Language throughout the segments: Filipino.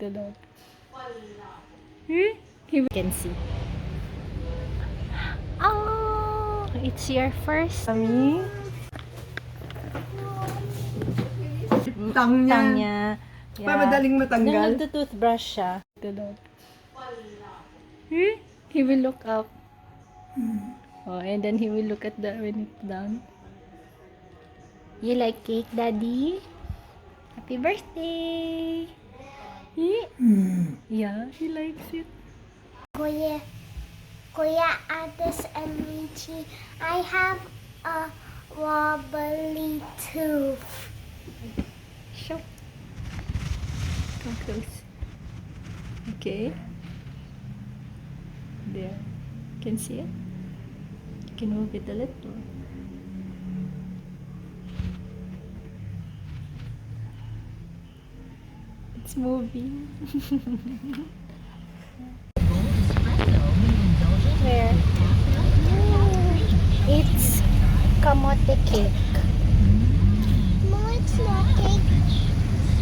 the dog. He can see. Oh, it's your first tummy. Tang niya. Tang niya. Pa madaling matanggal. Nung nagtutoothbrush siya. The dog. He will look up. Oh, and then he will look at the when it's down. You like cake, Daddy? Happy birthday! Yeah, he likes it. Kuya Addis and Michi, I have a wobbly tooth. Show. Come close. Okay. There. Can see it? You can move it a little. It's moving. Where? It's kamote cake. No, it's not cake.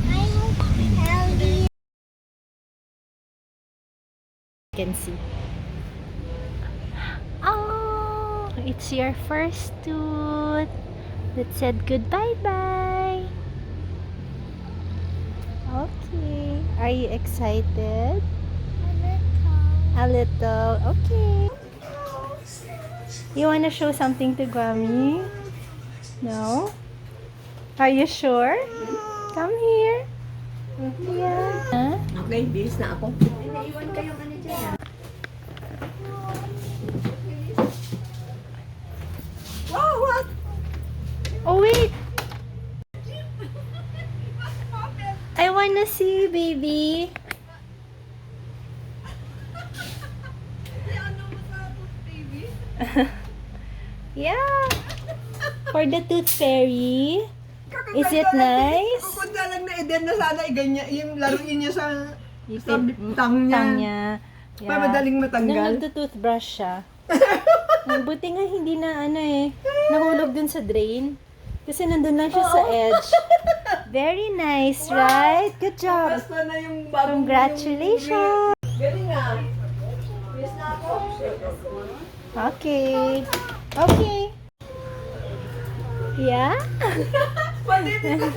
I hope healthy. Can see. Oh, it's your first tooth that said goodbye bye. Okay. Are you excited? A little. Okay. You wanna show something to Grammy? No? Are you sure? Come here. Yeah. Huh? Okay, bis na ako. Naiwan kayong ano dyan. Wow, what? Oh, wait. I wanna see, baby. Yeah. For the tooth fairy. Is it nice? Kukunta lang na Eden na sana ganyan, yung laruin niya sa tang niya. Tang niya. Pa madaling matanggal. Nung nagtutoothbrush siya. Buti nga hindi na nahulog dun sa drain. Kasi nandun lang siya sa edge. Very nice, right? Good job. Basta na yung bagong... Congratulations. Galing nga. Bis na ako. Okay. Okay. Yeah? Pwede din na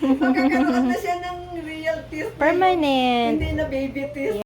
Magkakaroon na siya ng real teeth. Permanent. Hindi na baby teeth.